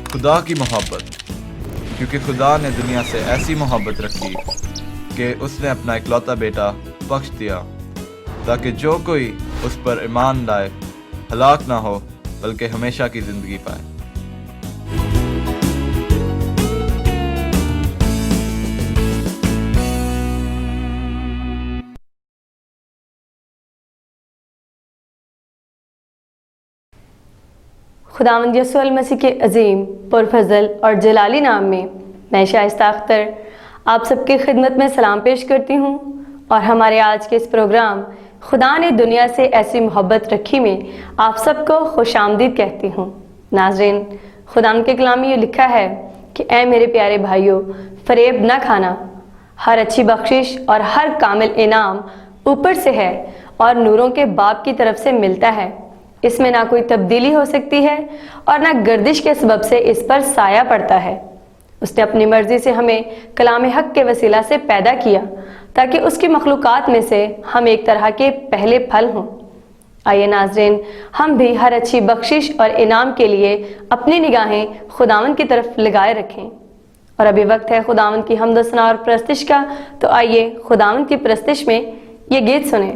खुदा की मोहब्बत, क्योंकि खुदा ने दुनिया से ऐसी मोहब्बत रखी कि उसने अपना इकलौता बेटा बख्श दिया, ताकि जो कोई उस पर ईमान लाए हलाक ना हो बल्कि हमेशा की ज़िंदगी पाए। खुदावंद यीशु अल मसीह के अजीम पुरफजल और जलाली नाम में मैं शाइस्ता अख्तर आप सबकी खिदमत में सलाम पेश करती हूँ और हमारे आज के इस प्रोग्राम खुदा ने दुनिया से ऐसी मोहब्बत रखी में आप सबको खुशामदीद कहती हूँ। नाज़रीन, खुदा के कलाम में ये लिखा है कि ऐ मेरे प्यारे भाइयों, फरेब न खाना, हर अच्छी बख्शिश और हर कामिल इनाम ऊपर से है और नूरों के बाप की तरफ से मिलता है। इसमें ना कोई तब्दीली हो सकती है और ना गर्दिश के सबब से इस पर साया पड़ता है। उसने अपनी मर्जी से हमें कलाम हक के वसीला से पैदा किया ताकि उसकी मखलूक़ात में से हम एक तरह के पहले फल हों। आइए नाज़रीन, हम भी हर अच्छी बख्शिश और इनाम के लिए अपनी निगाहें खुदावंद की तरफ लगाए रखें। और अभी वक्त है खुदावंद की हम्द सना और प्रस्तिश का, तो आइए खुदावंद की प्रस्तिश में ये गीत सुने।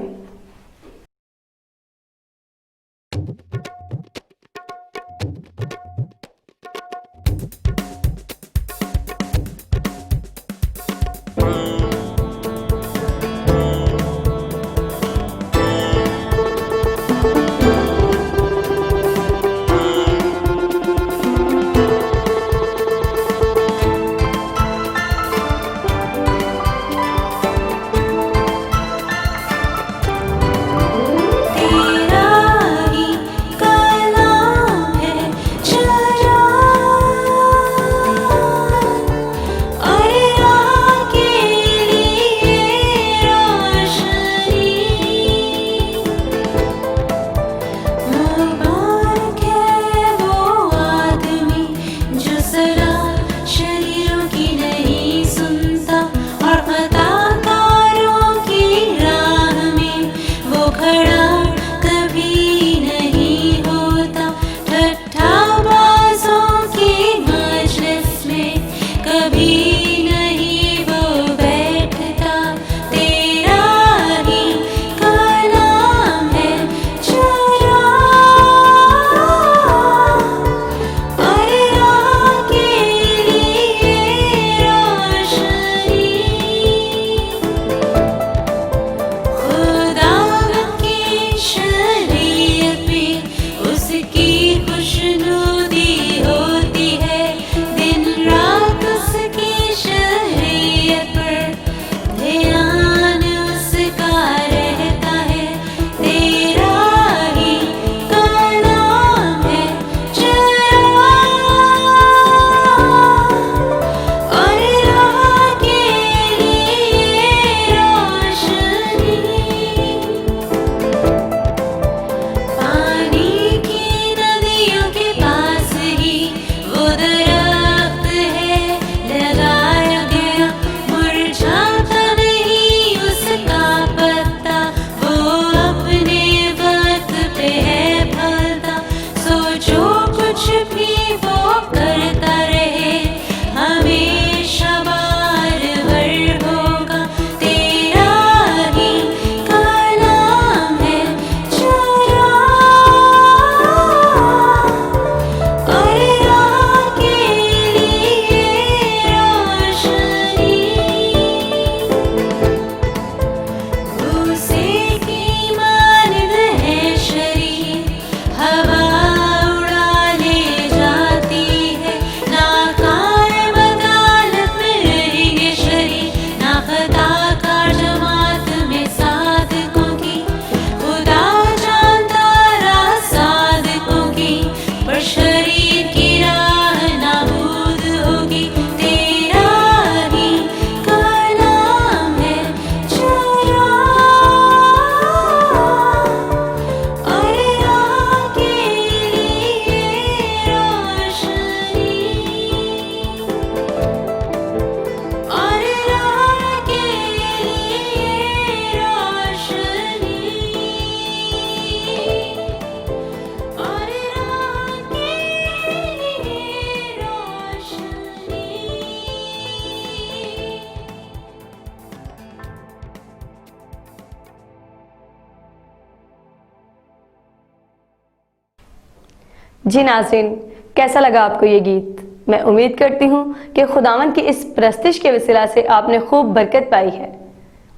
जी नाज़रीन, कैसा लगा आपको ये गीत? मैं उम्मीद करती हूँ कि खुदावंद की इस प्रस्तिश के वसीला से आपने खूब बरकत पाई है।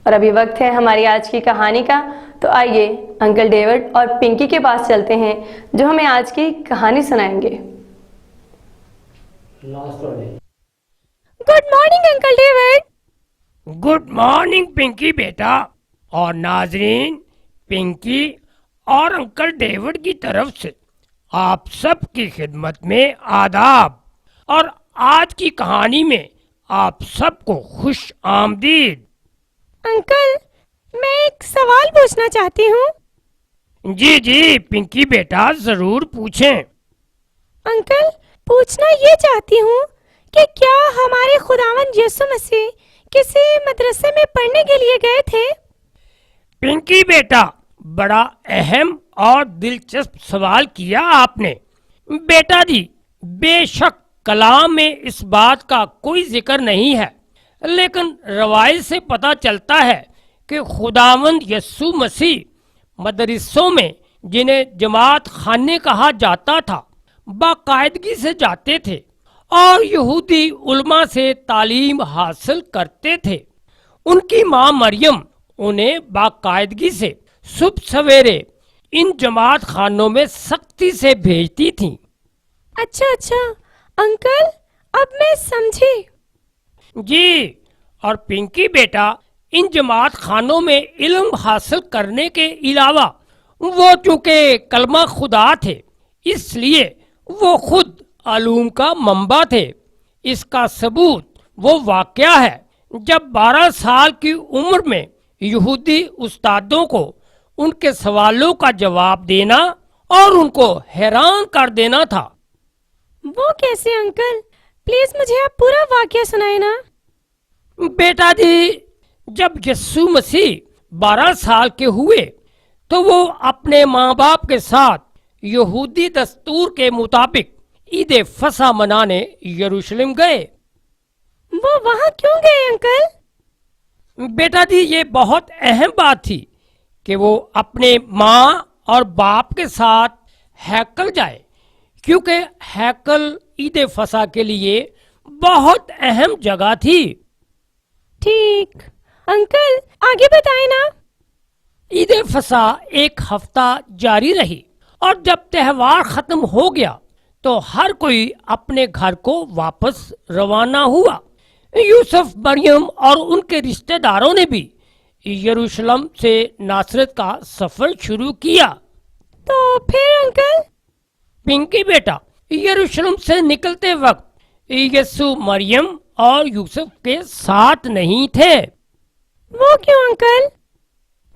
और अभी वक्त है हमारी आज की कहानी का, तो आइए अंकल डेविड और पिंकी के पास चलते हैं जो हमें आज की कहानी सुनाएंगे। Good morning uncle David. Good morning Pinky बेटा। और नाजरीन, पिंकी और अंकल डेविड की तरफ से आप सब की खिदमत में आदाब। और आज की कहानी में आप सबको खुश आमदीद। अंकल, मैं एक सवाल पूछना चाहती हूँ। जी जी पिंकी बेटा, जरूर पूछें। अंकल, पूछना ये चाहती हूँ कि क्या हमारे खुदावंद यीशु मसीह किसी मदरसे में पढ़ने के लिए गए थे? पिंकी बेटा, बड़ा अहम और दिलचस्प सवाल किया आपने। बेटा जी, बेशक कलाम में इस बात का कोई जिक्र नहीं है, लेकिन रवायत से पता चलता है कि खुदावंद यीशु मसीह मदरसों में, जिन्हें जमात खाने कहा जाता था, बाकायदगी से जाते थे और यहूदी उलमा से तालीम हासिल करते थे। उनकी माँ मरियम उन्हें बाकायदगी से सुबह सवेरे इन जमात खानों में सख्ती से भेजती थीं। अच्छा अच्छा अंकल, अब मैं समझी। जी, और पिंकी बेटा, इन जमात खानों में इल्म हासिल करने के अलावा वो चूंकि कलमा खुदा थे, इसलिए वो खुद आलूम का मंबा थे। इसका सबूत वो वाकया है जब 12 साल की उम्र में यहूदी उस्तादों को उनके सवालों का जवाब देना और उनको हैरान कर देना था। वो कैसे अंकल? प्लीज मुझे आप पूरा वाकया सुनाए ना। बेटा जी, जब यीशु मसीह 12 साल के हुए तो वो अपने माँ बाप के साथ यहूदी दस्तूर के मुताबिक ईद फसा मनाने यरूशलेम गए। वो वहाँ क्यों गए अंकल? बेटा जी, ये बहुत अहम बात थी कि वो अपने माँ और बाप के साथ हैकल जाए, क्योंकि हैकल ईद फसा के लिए बहुत अहम जगह थी। ठीक, अंकल आगे बताएं ना। ईद फसा एक हफ्ता जारी रही और जब त्योहार खत्म हो गया तो हर कोई अपने घर को वापस रवाना हुआ। यूसुफ, मरियम और उनके रिश्तेदारों ने भी यरूशलेम से नासरत का सफर शुरू किया। तो फिर अंकल? पिंकी बेटा, यरूशलेम से निकलते वक्त यीशु मरियम और यूसुफ के साथ नहीं थे। वो क्यों अंकल?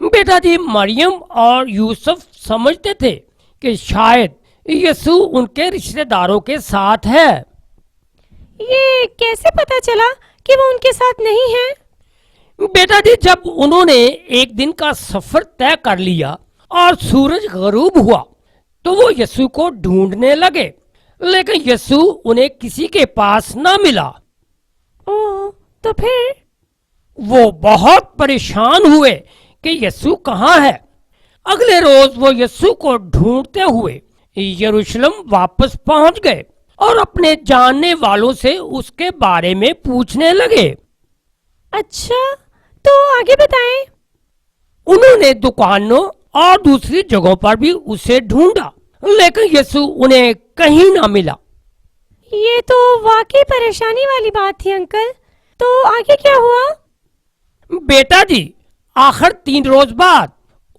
बेटा जी, मरियम और यूसुफ समझते थे कि शायद यीशु उनके रिश्तेदारों के साथ है। ये कैसे पता चला कि वो उनके साथ नहीं है? बेटा जी, जब उन्होंने एक दिन का सफर तय कर लिया और सूरज गरूब हुआ तो वो यीशु को ढूंढने लगे, लेकिन यीशु उन्हें किसी के पास ना मिला। ओह, तो फिर? वो बहुत परेशान हुए कि यीशु कहाँ है। अगले रोज वो यीशु को ढूंढते हुए यरूशलेम वापस पहुंच गए और अपने जानने वालों से उसके बारे में पूछने लगे। अच्छा, तो आगे बताएं। उन्होंने दुकानों और दूसरी जगहों पर भी उसे ढूंढा, लेकिन यीशु उन्हें कहीं ना मिला। ये तो वाकई परेशानी वाली बात थी अंकल। तो आगे क्या हुआ? बेटा जी, आखिर 3 रोज बाद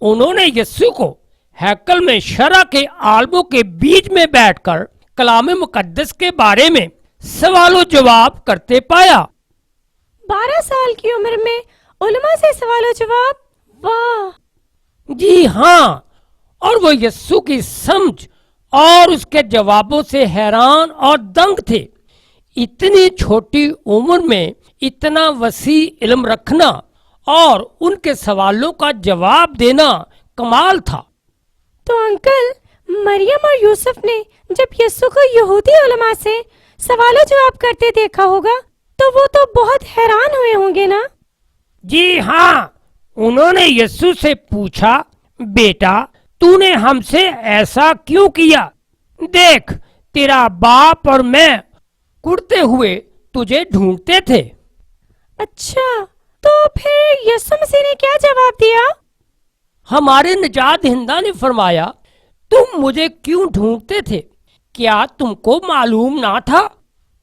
उन्होंने यीशु को हैकल में शरा के आलमों के बीच में बैठकर कलाम मुकद्दस के बारे में सवालों जवाब करते पाया। 12 साल की उम्र में उलमा से सवालों जवाब? वाह! जी हाँ, और वो यीशु की समझ और उसके जवाबों से हैरान और दंग थे। इतनी छोटी उम्र में इतना वसी इल्म रखना और उनके सवालों का जवाब देना कमाल था। तो अंकल, मरियम और यूसुफ ने जब यीशु को यहूदी उलमा से सवालों जवाब करते देखा होगा तो वो तो बहुत हैरान हुए होंगे ना? जी हाँ, उन्होंने यीशु से पूछा, बेटा तूने हमसे ऐसा क्यों किया? देख, तेरा बाप और मैं कुड़ते हुए तुझे ढूंढते थे। अच्छा, तो फिर यीशु मसीह ने क्या जवाब दिया? हमारे निजात हिंदा ने फरमाया, तुम मुझे क्यों ढूंढते थे? क्या तुमको मालूम ना था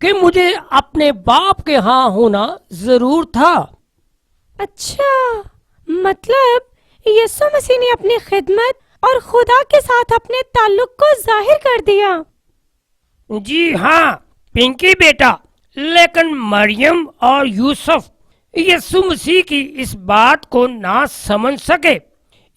कि मुझे अपने बाप के यहाँ होना जरूर था? अच्छा, मतलब यीशु मसीह ने अपनी खिदमत और खुदा के साथ अपने ताल्लुक को जाहिर कर दिया। जी हाँ पिंकी बेटा, लेकिन मरियम और यूसुफ यीशु मसीह की इस बात को ना समझ सके,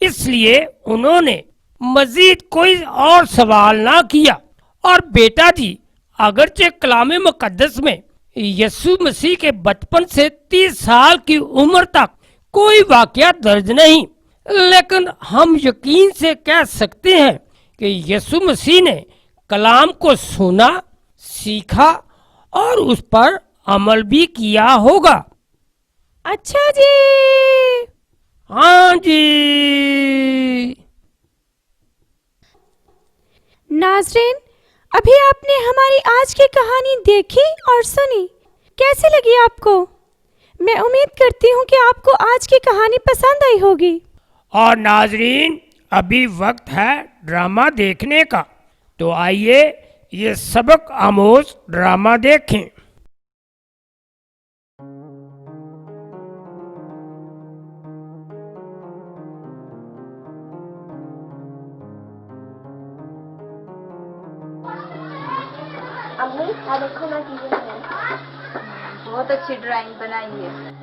इसलिए उन्होंने मजीद कोई और सवाल ना किया। और बेटा जी, अगरचे कलाम मुकद्दस में यीशु मसीह के बचपन से 30 साल की उम्र तक कोई वाकया दर्ज नहीं, लेकिन हम यकीन से कह सकते हैं कि यीशु मसीह ने कलाम को सुना, सीखा और उस पर अमल भी किया होगा। अच्छा जी। हाँ जी। नाज़रीन, अभी आपने हमारी आज की कहानी देखी और सुनी। कैसी लगी आपको? मैं उम्मीद करती हूँ कि आपको आज की कहानी पसंद आई होगी। और नाजरीन, अभी वक्त है ड्रामा देखने का, तो आइए ये सबक आमोज ड्रामा देखें। अम्मी हाँ देखो ना टीवी में बहुत अच्छी ड्राइंग बनाई है।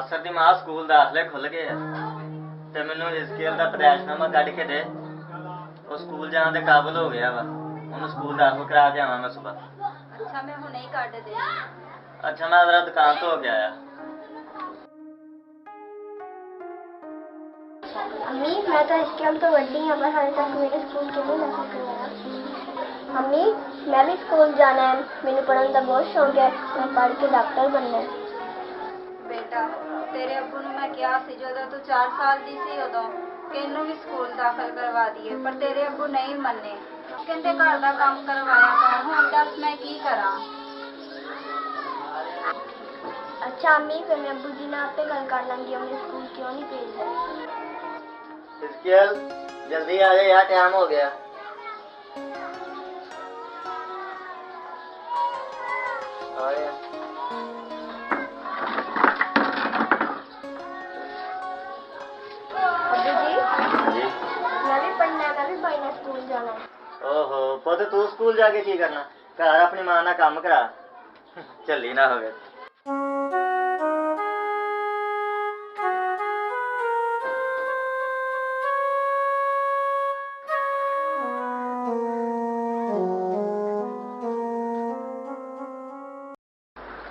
सर दी मां स्कूल दाखले खुल गए ते मैनू हिस्केल दा प्रयासनामा कढ के दे। वो स्कूल जाने दे काबिल हो गया वा। उन्हें स्कूल दाखल करा के आवां मैं सुबह। अच्छा मैं हुणे ही काट दे। अच्छा मैं जरा दुकान तो हो गया आया। अम्मी मैं तो इसके तो वड्डी हूं पर हाले तक मेरे स्कूल क्यों नहीं दाखल करवाया। अम्मी मैं भी स्कूल जाना है, मैंने पढ़ने का बहुत शौक है, मैं पढ़ के डॉक्टर बनना है। बेटा तेरे अब्बू ਨੂੰ मैं ਕਿਹਾ ਸੀ ਜਦੋਂ ਤੂੰ 4 ਸਾਲ ਦੀ ਸੀ ਉਦੋਂ ਕਿ ਇਹਨੂੰ ਵੀ ਸਕੂਲ ਦਾਖਲ ਕਰਵਾ ਦਈਏ, ਪਰ ਤੇਰੇ ਅੱਬੂ ਨਹੀਂ ਮੰਨੇ, ਕਹਿੰਦੇ ਘਰ ਦਾ ਕੰਮ ਕਰਵਾਇਆ ਕਰ। ਹੁਣ ਦੱਸ ਮੈਂ ਕੀ ਕਰਾਂ। अच्छा अम्मी फिर मैं अब्बू जी ने आप पे गल कर लेंगी, हमने स्कूल क्यों नहीं भेज रहे। हिस्केल जल्दी आ जा यार, टाइम हो गया। आ गया। अब्बू जी जी मैं भी पढ़ना है, मैं भी भाई ने स्कूल जाना है। ओहो पुत तू स्कूल जाके की करना, घर अपनी मां ना काम करा। झल्ली ना हो गए।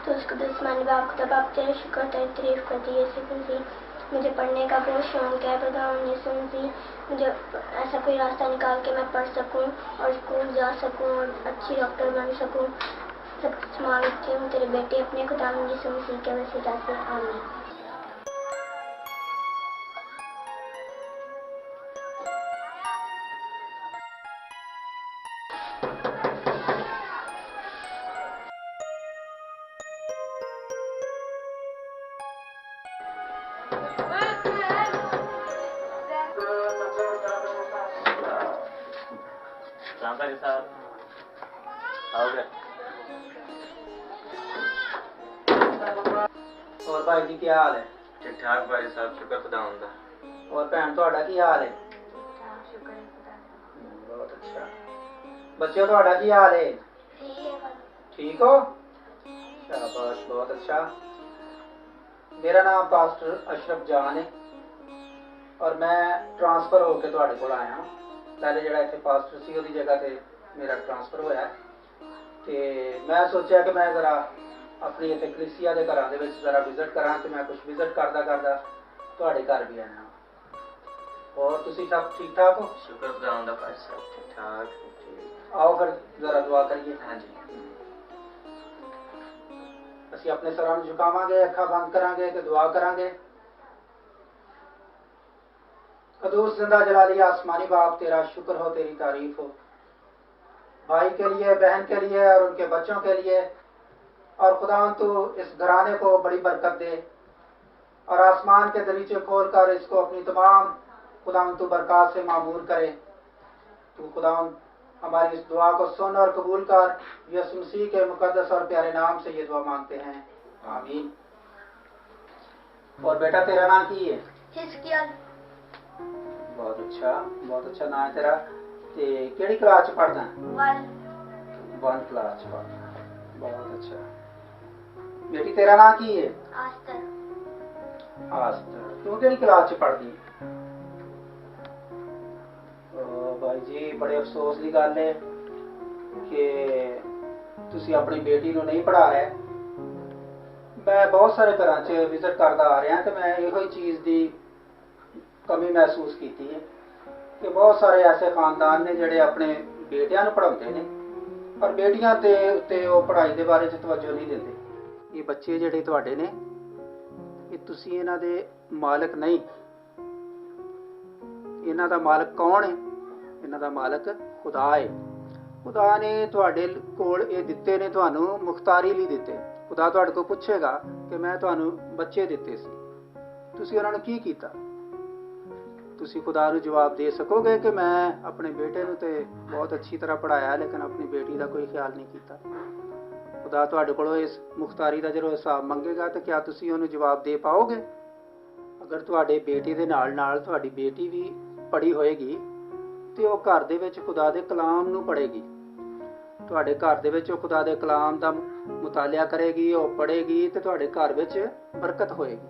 तो उसको दुश्मन बाप को तब आप तेरे शुक्र तेरी तारीफ करती है यीशु। मुझे पढ़ने का बहुत शौक है, प्रधान यीशु मसीह मुझे ऐसा कोई रास्ता निकाल के मैं पढ़ सकूं और स्कूल जा सकूं और अच्छी डॉक्टर बन सकूं। सब कुछ मांगती हूँ तेरे बेटे अपने खुदा यीशु मसीह के वसीला से, आमीन। जानकारी साहब आओगे। और भाई जी क्या हाल है? ठीक ठाक भाई साहब, शुक्र खुदा हुंदा। और भैन ਤੁਹਾਡਾ ਕੀ ਹਾਲ ਹੈ? बहुत अच्छा। बच्चों ਤੁਹਾਡਾ ਕੀ हाल है? ठीक हो? शाबाश, बहुत अच्छा। मेरा नाम पास्टर अशरफ जान है और मैं ट्रांसफर होकर ਤੁਹਾਡੇ ਕੋਲ ਆਇਆ ਹਾਂ। पहले ਜਿਹੜਾ ਇੱਥੇ ਪਾਸਟਰ ਸੀ ਉਹਦੀ ਜਗ੍ਹਾ ਤੇ ਮੇਰਾ ट्रांसफर ਹੋਇਆ ਤੇ ਮੈਂ ਸੋਚਿਆ ਕਿ ਮੈਂ ਜ਼ਰਾ ਆਪਣੀ ਇੱਥੇ ਕਲੀਸਿਆ ਦੇ ਘਰਾਂ ਦੇ ਵਿੱਚ ਜ਼ਰਾ ਵਿਜ਼ਿਟ ਕਰਾਂ ਤੇ ਮੈਂ ਕੁਝ ਵਿਜ਼ਿਟ ਕਰਦਾ ਕਰਦਾ ਤੁਹਾਡੇ ਘਰ ਵੀ ਆਇਆ। और तुसी सब ठीक ठाक हो? शुक्र खुदा हुंदा भाई साहब, ठीक ठाक। आओ फिर जरा दुआ करिए। हाँ जी। ਅਸੀਂ ਆਪਣੇ ਸਰਾਂ ਨੂੰ ਝੁਕਾਵਾਂਗੇ, ਅੱਖਾਂ ਬੰਦ ਕਰਾਂਗੇ ਤੇ ਦੁਆ ਕਰਾਂਗੇ। कदूस जिंदा जलाली आसमानी बाप, तेरा शुक्र हो, तेरी तारीफ हो, भाई के लिए, बहन के लिए और उनके बच्चों के लिए। और खुदा तू इस घराने को बड़ी बरकत दे और आसमान के दरीचे खोल कर इसको अपनी तमाम खुदा तू बरकत से मामूर करे। तू खुदा हमारी इस दुआ को सुन और कबूल कर। यीशु मसीह के मुकद्दस और प्यारे नाम से ये दुआ मांगते हैं, आमीन। और बेटा तेरा नाम की है? हिजकियल। बहुत अच्छा नाम है तेरा। ते केड़ी क्लास च पढ़दा है? 1 क्लास च पढ़दा। बहुत अच्छा। बेटी तेरा नाम की है? आस्तर। तू केड़ी क्लास च पढ़दी है? भाई जी बड़े अफसोस की गल है कि तुसी अपनी बेटी ਨੂੰ नहीं पढ़ा रहे। मैं बहुत सारे घरों च विजिट करता आ रहा तो मैं यो चीज़ की कमी महसूस की है कि बहुत सारे ऐसे खानदान ने जोड़े अपने बेटियां पढ़ाते हैं पर बेटियां ते उत्ते वो पढ़ाई के बारे तवज्जो नहीं देते। ये बच्चे जोड़े तुहाडे ने ये तुसी इन्हां दे मालक नहीं। इन्हां दा मालक कौन है? इन्हां दा मालक खुदा है। खुदा ने तुहाडे कोल ये दिते ने, तुहानू मुख्तारी लई दिते। खुदा तुहाडे कोल पुछेगा कि मैं तुहानू बच्चे दिते सी, तुसी उन्हां नू की कीता? तुसी खुदा नू जवाब दे सकोगे कि मैं अपने बेटे नू ते बहुत अच्छी तरह पढ़ाया लेकिन अपनी बेटी का कोई ख्याल नहीं किया? खुदा तुहाडे कोलों इस मुख्तारी का जो हिसाब मंगेगा तो क्या तुसी उन्हें जवाब दे पाओगे? अगर तुहाडे बेटे दे नाल नाल तुहाडी बेटी भी पढ़ी होएगी तो वो घर दे विच खुदा दे कलाम नू पढ़ेगी। तुहाडे घर दे विच खुदा दे कलाम दा मुतालिया करेगी, वो पढ़ेगी तो तुहाडे घर विच बरकत होएगी।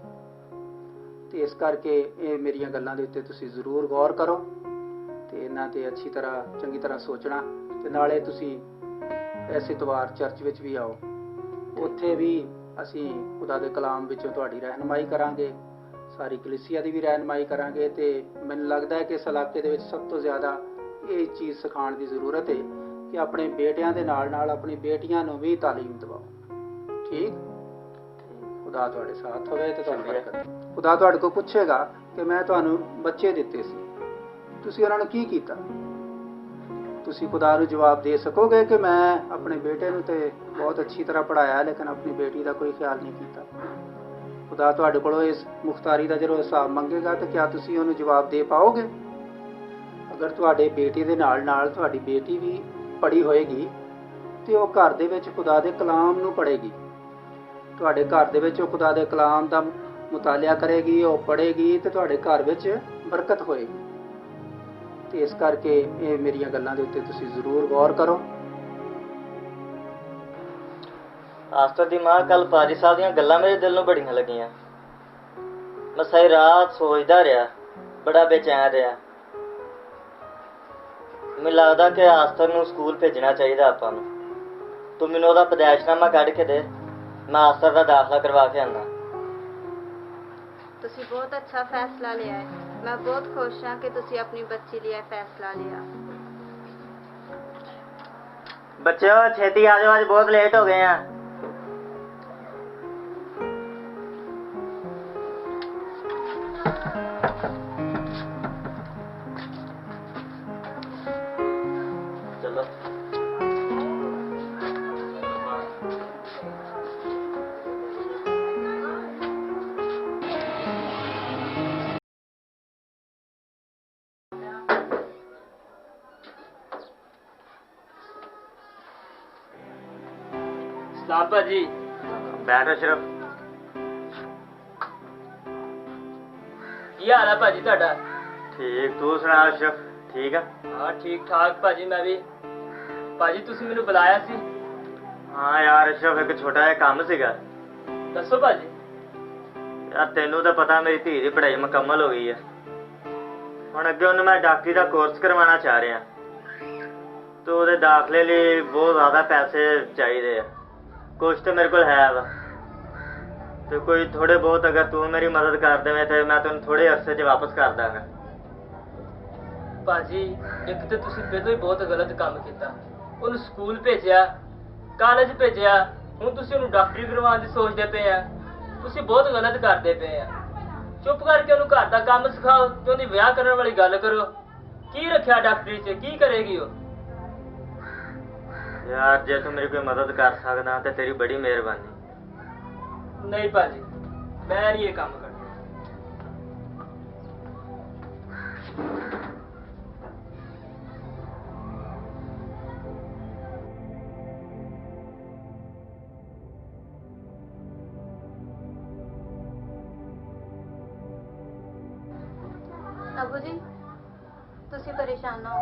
तो इस करके ये मेरियां गल्लां दे उत्ते तुसी जरूर गौर करो ते इन्हां ते अच्छी तरह चंगी तरह सोचना। ते नाले तुसी इस इतवार चर्च विच भी आओ, उत्थे भी असी खुदा दे कलाम विचों तुहाडी रहनुमाई करांगे, सारी कलीसिया की भी रहनुमाई करांगे। तो मैनूं लगदा है कि इस इलाके दे विच सब तो ज़्यादा ये चीज़ सिखाउण की जरूरत है कि अपने बेटियां दे नाल नाल अपनी बेटियां नूं भी तालीम दिवाओ। ठीक? खुदा तुहाडे साथ होवे ते तुहानूं बरकत। खुदा तुहाडे कोल पुछेगा कि मैं तुहानूं बच्चे दिते सी, तुसी उन्हां नूं की कीता? तुसी खुदा नूं जवाब दे सकोगे कि मैं अपने बेटे नूं ते बहुत अच्छी तरह पढ़ाया लेकिन अपनी बेटी का कोई ख्याल नहीं किया? खुदा तुहाडे कोलों इस मुख्तारी का जो हिसाब मंगेगा तो क्या तुसी उन्हें जवाब दे पाओगे? अगर तुहाडे बेटे दे नाल नाल तुहाडी बेटी भी पढ़ी होएगी तो वो घर दे विच खुदा दे कलाम नूं पढ़ेगी। तुहाडे घर दे विच खुदा दे कलाम दा मुतालिया करेगी, वो पढ़ेगी तो तुहाडे घर विच बरकत होएगी। तो इस करके ये मेरियां गल्लां दे उत्ते तुसी जरूर गौर करो। आस्तर दी मां कल पाजी साहब दीयां गल्लां मेरे दिल नूं बड़ियां लगियां। मैं सारी रात सोचदा रहा, बड़ा बेचैन रहा। मैनूं लगदा कि आस्तर नूं स्कूल भेजना चाहिदा आपां नूं। तू मैनूं ओहदा पैदाइशनामा कढ के दे, मैं आस्तर दा दाखला करवा के आना। ਤੁਸੀਂ ਬਹੁਤ ਅੱਛਾ ਫੈਸਲਾ ਲਿਆ ਹੈ। ਮੈਂ ਬਹੁਤ ਖੁਸ਼ ਹਾਂ ਕਿ ਤੁਸੀਂ ਆਪਣੀ ਬੱਚੀ ਲਈ ਇਹ ਫੈਸਲਾ ਲਿਆ। ਬੱਚਿਓ ਛੇਤੀ ਆ ਜਾਓ, ਅੱਜ ਬਹੁਤ ਲੇਟ ਹੋ ਗਏ ਆ। ਚਲੋ सलाम भाजी। बैठ अशरफ। की हाल है भाजी ਤੁਹਾਡਾ? ठीक, तू सुना अशरफ? ठीक है? हाँ ठीक ठाक भाजी। मैं भी भाजी ਤੁਸੀਂ ਮੈਨੂੰ ਬੁਲਾਇਆ ਸੀ? हाँ यार अशरफ एक छोटा जिहा काम सीगा। ਦੱਸੋ ਭਾਜੀ। यार तेनू तो पता मेरी धी की पढ़ाई मुकम्मल हो गई है। हुण अगे उन्हें मैं डॉक्टरी का कोर्स करवाना चाह रहा, तो ਉਹਦੇ दाखले लिए बहुत ज़्यादा पैसे चाहिए। कुछ तो मेरे को है वा, तो कोई थोड़े बहुत अगर तू मेरी मदद कर देवे तो मैं तेन थोड़े अरसे च वापस कर दांगा। ਭਾਜੀ ਇੱਕ ਤੇ ਤੁਸੀਂ ਪਹਿਲਾਂ ਹੀ ਬਹੁਤ ਗਲਤ ਕੰਮ ਕੀਤਾ। ਉਹਨੂੰ ਸਕੂਲ ਭੇਜਿਆ, ਕਾਲਜ ਭੇਜਿਆ, ਹੁਣ ਤੁਸੀਂ ਉਹਨੂੰ ਡਾਕਟਰੀ ਕਰਵਾਉਣ ਦੀ ਸੋਚਦੇ ਪਏ ਆ। ਤੁਸੀਂ ਬਹੁਤ ਗਲਤ ਕਰਦੇ ਪਏ ਆ। चुप करके ਉਹਨੂੰ ਘਰ ਦਾ ਕੰਮ ਸਿਖਾਓ ਤੇ ਉਹਦੀ ਵਿਆਹ ਕਰਨ ਵਾਲੀ ਗੱਲ ਕਰੋ। ਕੀ ਰੱਖਿਆ ਡਾਕਟਰੀ 'ਚ, ਕੀ ਕਰੇਗੀ ਉਹ? ਯਾਰ ਜੇ ਤੂੰ ਮੇਰੀ ਕੋਈ ਮਦਦ ਕਰ ਸਕਦਾ ਤੇ ਤੇਰੀ ਬੜੀ ਮਿਹਰਬਾਨੀ। ਨਹੀਂ ਭਾਜੀ, ਮੈਂ ਨਹੀਂ ਇਹ ਕੰਮ ਕਰਨਾ। अबू जी तुसी परेशान ना हो,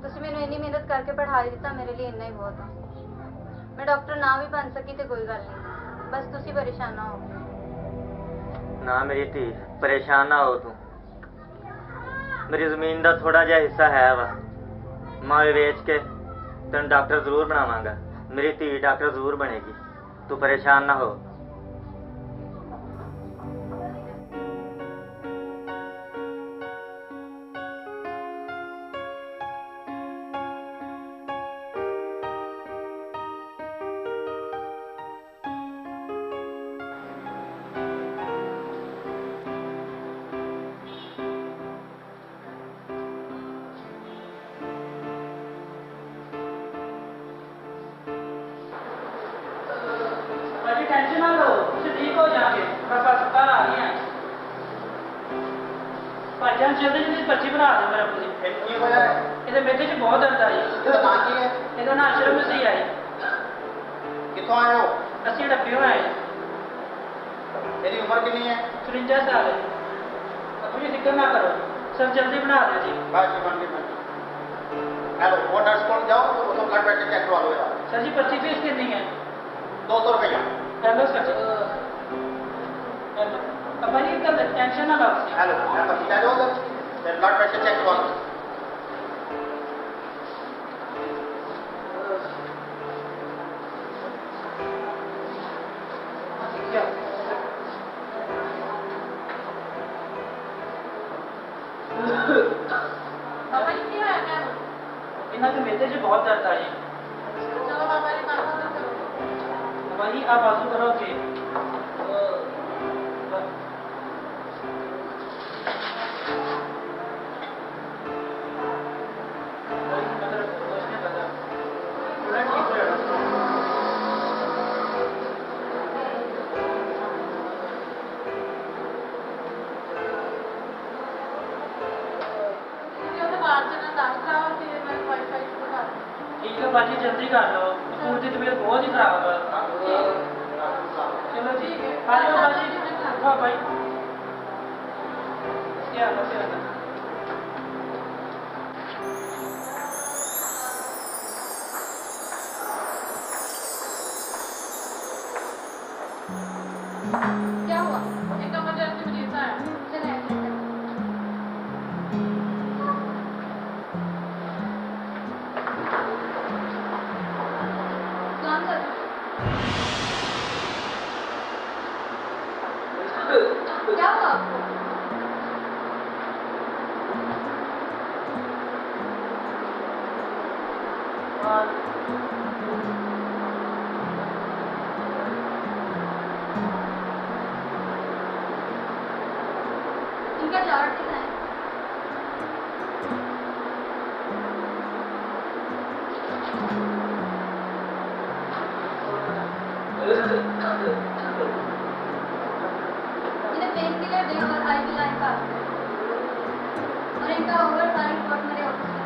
तुसी मैनू इन्नी मेहनत करके पढ़ाई दिता, मेरे लिए इन्ना ही बहुत है। मैं डॉक्टर ना भी बन सकी तो कोई गल नहीं, बस तुसी परेशान ना हो। ना मेरी धी परेशान ना हो तू। मेरी जमीन का थोड़ा जिहा हिस्सा है वा, मैं वेच के तेन डॉक्टर जरूर बनावांगा। मेरी धी डॉक्टर जरूर बनेगी, तू परेशान ना हो। टेंशन ना लो, ठीक हो जाएंगे, बस अस्पताल आ गए हैं। भाईजान जल्दी जल्दी पर्ची बना दो मेरा पूरी। की होया है? ਇਹਦੇ ਮੇਥੇ 'ਚ ਬਹੁਤ ਦਰਦ ਆਈ। ਇਹਦਾ ਨਾਂ ਕੀ ਹੈ? ਇਹਦਾ ਨਾਂ ਅਸ਼ਰਫ ਮਸੀਹ ਆਈ। ਕਿੱਥੋਂ ਆਏ ਹੋ? ਅਸੀਂ ਡੱਬਿਓਂ ਆਏ। ਤੇਰੀ ਉਮਰ ਕਿੰਨੀ ਹੈ? 53 ਸਾਲ ਹੈ। ਤੁਸੀਂ ਫਿਕਰ ਨਾ ਕਰੋ, ਸਭ ਜਲਦੀ ਬਣਾ ਦਿਓ ਜੀ। ਬਾਜੀ ਬਣ ਗਈ। हेलो वो नर्स को जाओ तो ब्लड प्रेशर चेक करवा लो यार। सर जी पर्ची फीस कितनी है? 200 रुपया। हेलो सर जी। हेलो अब भाई कर टेंशन ना लो। हेलो मैं पर्ची ले जाओ सर, फिर ब्लड प्रेशर चेक करवा लो। इन्हों के मेरे से बहुत दर्द आई। चलो बाबा जी काम करो। बाबा जी आप आंसू करोगे? ठीक है बाजी जल्दी कर लो, सूरज की तबीयत बहुत ही खराब है। चलो जी आ जाओ बाजी, उठो भाई। क्या हुआ? एक इमरजेंसी मरीज आया। चले क्या हुआ आपको? इनका चार्ट कितना है? इन्हें पेन किलर दे और IV लाइन का और इनका ओवर सारी रिपोर्ट मेरे ऑफिस में।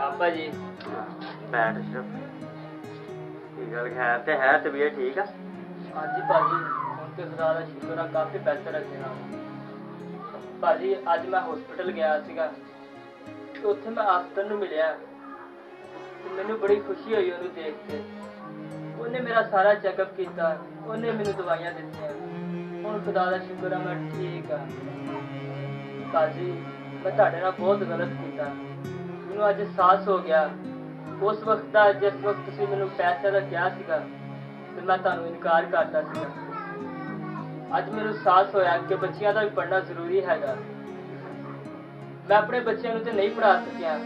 पापा जी बैठ अशरफ की गल खैर ते है तबीयत ठीक है हाँ जी भाजी ਹੁਣ ਤੇ ਖੁਦਾ ਦਾ ਸ਼ੁਕਰ ਆ ਕਾਫੀ ਪੈਸੇ ਰੱਖੇ ਨਾਲ ਭਾਜੀ ਅੱਜ ਮੈਂ ਹਸਪੀਟਲ ਗਿਆ ਸੀਗਾ ਤੇ ਉੱਥੇ ਮੈਂ ਆਸਤਰ ਨੂੰ ਮਿਲਿਆ ਤੇ ਮੈਨੂੰ ਬੜੀ ਖੁਸ਼ੀ ਹੋਈ ਉਹਨੂੰ ਦੇਖ ਕੇ ਉਹਨੇ ਮੇਰਾ ਸਾਰਾ ਚੈੱਕਅਪ ਕੀਤਾ ਉਹਨੇ ਮੈਨੂੰ ਦਵਾਈਆਂ ਦਿੱਤੀਆਂ ਹੁਣ ਖੁਦਾ ਦਾ ਸ਼ੁਕਰ ਆ ਮੈਂ ਠੀਕ ਆ ਭਾਜੀ ਮੈਂ ਤੁਹਾਡੇ ਨਾਲ ਬਹੁਤ ਗਲਤ ਕੀਤਾ ਮੈਨੂੰ ਅੱਜ ਅਹਿਸਾਸ ਹੋ ਗਿਆ ਉਸ ਵਕਤ ਦਾ ਜਿਸ ਵਕਤ ਤੁਸੀਂ ਮੈਨੂੰ ਪੈਸੇ ਦਾ ਕਿਹਾ ਸੀਗਾ ਤੇ ਮੈਂ ਤੁਹਾਨੂੰ ਇਨਕਾਰ ਕਰਤਾ ਸੀਗਾ ਅੱਜ ਮੈਨੂੰ ਅਹਿਸਾਸ ਹੋਇਆ ਕਿ ਬੱਚਿਆਂ ਦਾ ਵੀ ਪੜ੍ਹਨਾ ਜ਼ਰੂਰੀ ਹੈਗਾ ਮੈਂ ਆਪਣੇ ਬੱਚਿਆਂ ਨੂੰ ਤੇ ਨਹੀਂ ਪੜ੍ਹਾ ਸਕਿਆ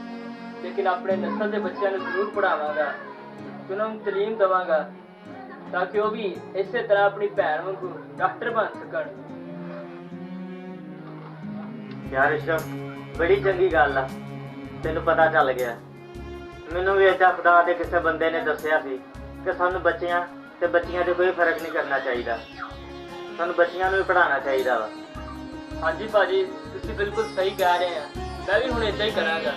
ਲੇਕਿਨ ਆਪਣੇ ਨਸਲ ਦੇ ਬੱਚਿਆਂ ਨੂੰ ਜ਼ਰੂਰ ਪੜ੍ਹਾਵਾਂਗਾ ਉਹਨਾਂ ਨੂੰ ਤਾਲੀਮ ਦੇਵਾਂਗਾ ਤਾਂ ਕਿ ਉਹ ਵੀ ਇਸੇ ਤਰ੍ਹਾਂ ਆਪਣੀ ਭੈਣ ਵਾਂਗੂ ਡਾਕਟਰ ਬਣ ਸਕਣ यार अशरफ बड़ी चंगी गल आ तेन पता चल गया मैनू भी अच्छा खुदा के किसी बंदे ने दसिया सी कि सानू बच्चियां ते बच्चियां दे कोई फर्क नहीं करना चाहिए सानू बच्चियां नू भी पढ़ाना चाहिए वा हाँ जी भाजी तुसी बिल्कुल सही कह रहे हैं मैं भी हुण इदां ही करांगा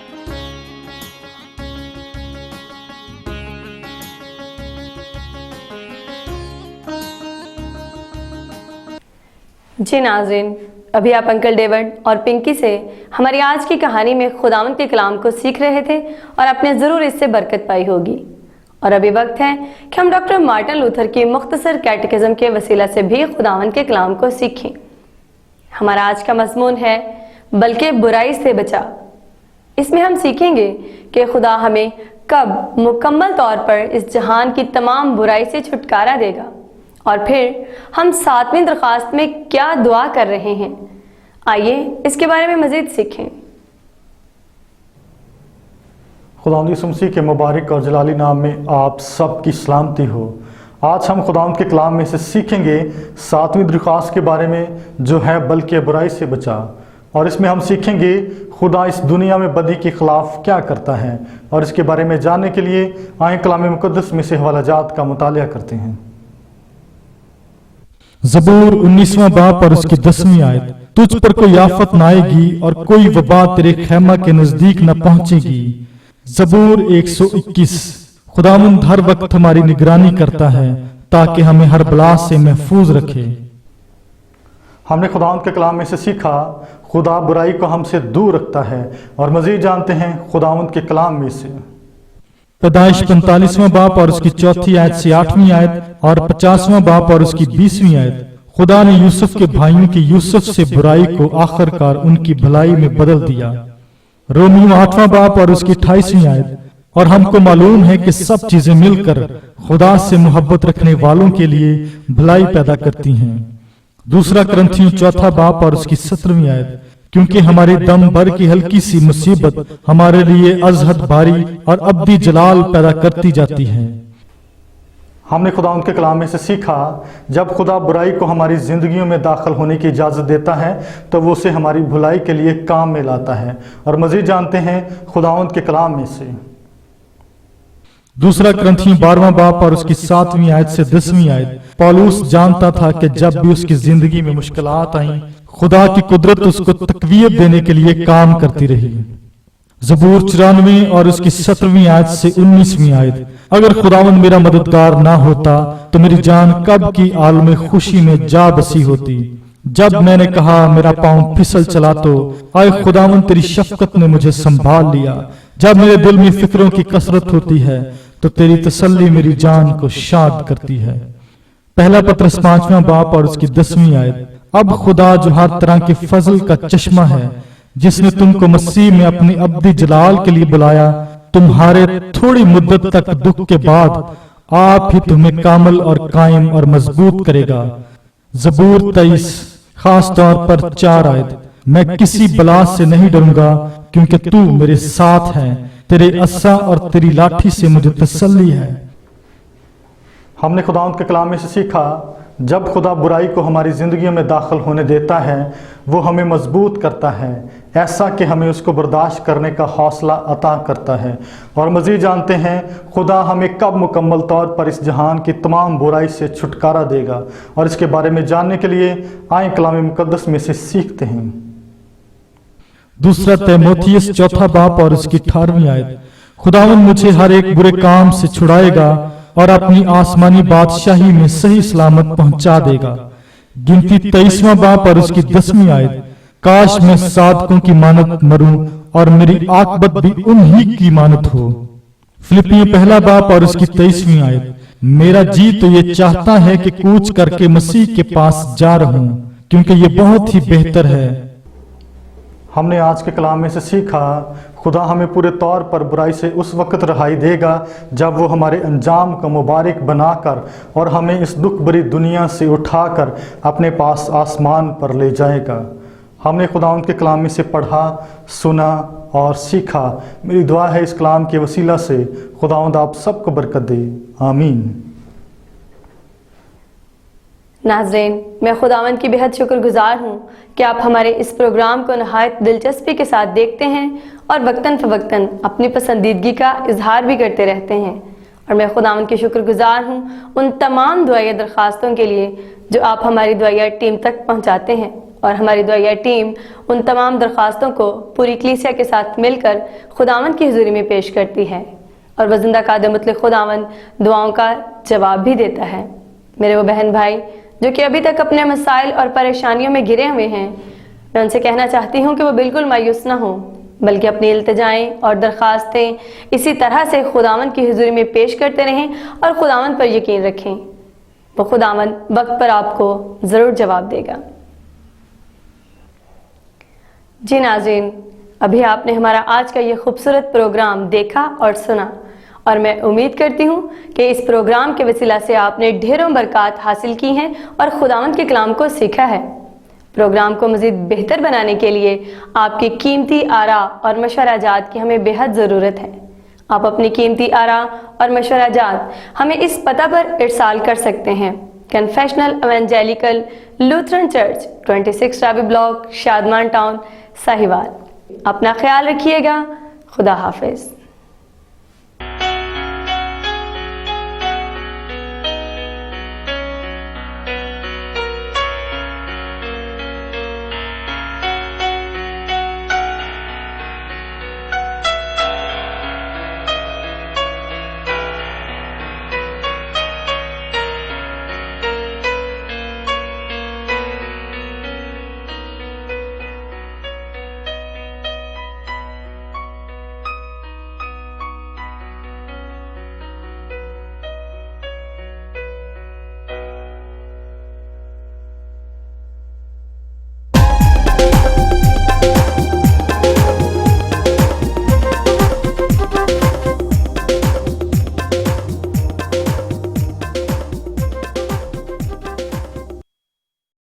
जी नाज़रीन, अभी आप अंकल डेविड और पिंकी से हमारी आज की कहानी में खुदावंद के कलाम को सीख रहे थे और आपने ज़रूर इससे बरकत पाई होगी। और अभी वक्त है कि हम डॉक्टर मार्टिन लूथर की मुख्तसर कैटेकिज्म के वसीला से भी खुदावंद के कलाम को सीखें। हमारा आज का मज़मून है बल्कि बुराई से बचा। इसमें हम सीखेंगे कि खुदा हमें कब मुकम्मल तौर पर इस जहान की तमाम बुराई से छुटकारा देगा और फिर हम 7वीं दरख्वास्त में क्या दुआ कर रहे हैं। आइए इसके बारे में मज़ीद सीखें। खुदावंद यीशु मसीह के मुबारक और जलाली नाम में आप सबकी सलामती हो। आज हम खुदावंद के कलाम में से सीखेंगे 7वीं दरख्वास्त के बारे में जो है बल्कि बुराई से बचा। और इसमें हम सीखेंगे खुदा इस दुनिया में बदी के खिलाफ क्या करता है। और इसके बारे में जानने के लिए आए कलाम मुक़द्दस में से हवालाजात का मुतालिया करते हैं। ज़बूर 19वां बाब और उसकी 10वीं आयत। तुझ पर कोई आफत न आएगी और कोई वबा तेरे खैमा के नजदीक न पहुंचेगी। ज़बूर 121। खुदावंद हर वक्त हमारी निगरानी करता है ताकि हमें हर बला से महफूज रखे। हमने खुदावंद के कलाम में से सीखा खुदा बुराई को हमसे दूर रखता है। और मजीद जानते हैं खुदावंद के कलाम में से पैदाइश 45वां बाब और उसकी 4थी आयत से 8वीं आयत और 50वां बाब और उसकी 20वीं आयत। खुदा ने यूसुफ के भाइयों की यूसुफ से बुराई को आखिरकार उनकी भलाई में बदल दिया। रोमियो 8वां बाब और उसकी 28वीं आयत। और हमको मालूम है कि सब चीजें मिलकर खुदा से मोहब्बत रखने वालों के लिए भलाई पैदा करती हैं। दूसरा करंथियों 4 बाब और उसकी 17वीं आयत। क्योंकि हमारे दम भर की हल्की सी मुसीबत हमारे लिए अजहद भारी और अब्दी जलाल पैदा करती जाती है। हमने खुदावंद के कलाम में से सीखा जब खुदा बुराई को हमारी जिंदगियों में दाखिल होने की इजाज़त देता है तो वो उसे हमारी भलाई के लिए काम में लाता है। और मजीद जानते हैं खुदावंद के कलाम में से दूसरा करंथियों 12वां बाब और उसकी 7वीं आयत से 10वीं आयत। पौलुस जानता था कि जब भी उसकी जिंदगी में मुश्किलात आईं खुदा की कुदरत उसको तकवीयत देने के लिए काम करती रही। ज़बूर 94 और उसकी 17वीं आयत से 19वीं आयत। अगर खुदावंद मेरा मददगार ना होता तो मेरी जान कब की आलम खुशी में जा बसी होती। जब मैंने कहा मेरा पांव फिसल चला तो आए खुदावंद तेरी शफकत ने मुझे संभाल लिया। जब मेरे दिल में फिक्रों की कसरत होती है तो तेरी तसल्ली मेरी जान को शाद करती है। पहला पत्रस 5वां बाब और उसकी 10वीं आयत। अब खुदा जो हर तरह के फजल का चश्मा है जिसने तुमको मसीह में अपने अब्दी जलाल के लिए बुलाया तुम्हारे थोड़ी मुद्दत तक दुख के बाद आप ही तुम्हें कामल और कायम और मजबूत करेगा। ज़बूर 23 खास तौर पर 4 आयत। मैं किसी बला से नहीं डरूंगा क्योंकि तू मेरे साथ है। तेरे अस्सा और तेरी लाठी से मुझे तसल्ली है। हमने खुदावंद के कलाम में से सीखा जब खुदा बुराई को हमारी ज़िंदगियों में दाखिल होने देता है वो हमें मजबूत करता है ऐसा कि हमें उसको बर्दाश्त करने का हौसला अता करता है। और मज़ीद जानते हैं खुदा हमें कब मुकम्मल तौर पर इस जहान की तमाम बुराई से छुटकारा देगा। और इसके बारे में जानने के लिए आए कलाम मुक़द्दस में से सीखते हैं। दूसरा तीमुथियुस 4 बाब और उसकी 18वीं आयत। खुदावन मुझे हर एक बुरे काम से छुड़ाएगा और अपनी आसमानी बादशाही में सही सलामत पहुंचा देगा। गिनती 23वां बाब और उसकी 10वीं आयत। काश मैं साधकों की मानत मरूं और मेरी आकबत भी उन्हीं की मानत हो। फिलिपियों पहला बाब और उसकी 23वीं आयत। मेरा जी तो ये चाहता है कि कूच करके मसीह के पास जा रहूं, क्योंकि ये बहुत ही बेहतर है। हमने आज के कलाम में से सीखा, खुदा हमें पूरे तौर पर बुराई से उस वक्त रहाई देगा जब वो हमारे अंजाम को मुबारक बनाकर और हमें इस दुख भरी दुनिया से उठाकर अपने पास आसमान पर ले जाएगा। हमने खुदावंद के कलाम में से पढ़ा, सुना और सीखा। मेरी दुआ है इस कलाम के वसीला से खुदावंद आप सबको बरकत दे। आमीन। नाज़रीन, मैं खुदावन की बेहद शुक्रगुजार हूँ कि आप हमारे इस प्रोग्राम को नहायत दिलचस्पी के साथ देखते हैं और वक्तन फ़वक्तन अपनी पसंदीदगी का इजहार भी करते रहते हैं। और मैं खुदावन की शुक्रगुजार हूँ उन तमाम दुआया दरख्वास्तों के लिए जो आप हमारी दुआया टीम तक पहुँचाते हैं। और हमारी दुआया टीम उन तमाम दरख्वास्तों को पूरी कलीसिया के साथ मिलकर खुदावन की हुजूरी में पेश करती है और वज़िंदा कादिर मुतलक खुदावन दुआओं का जवाब भी देता है। मेरे वो बहन भाई जो कि अभी तक अपने मसाइल और परेशानियों में घिरे हुए हैं, मैं उनसे कहना चाहती हूँ कि वो बिल्कुल मायूस ना हो, बल्कि अपनी इल्तिजाएं और दरख्वास्तें इसी तरह से खुदावन की हुजूरी में पेश करते रहें और खुदावन पर यकीन रखें। वो खुदावन वक्त पर आपको ज़रूर जवाब देगा। जी नाज़रीन, अभी आपने हमारा आज का ये खूबसूरत प्रोग्राम देखा और सुना और मैं उम्मीद करती हूँ कि इस प्रोग्राम के वसीला से आपने ढेरों बरक़ात हासिल की हैं और खुदावंद के कलाम को सीखा है। प्रोग्राम को मज़ीद बेहतर बनाने के लिए आपकी कीमती आरा और मशवराजात की हमें बेहद ज़रूरत है। आप अपनी कीमती आरा और मशवराजात हमें इस पता पर इरसाल कर सकते हैं: confessional evangelical Lutheran church, 26 Ravi block, Shadman town, Sahiwal. अपना ख्याल रखिएगा। खुदा हाफिज़।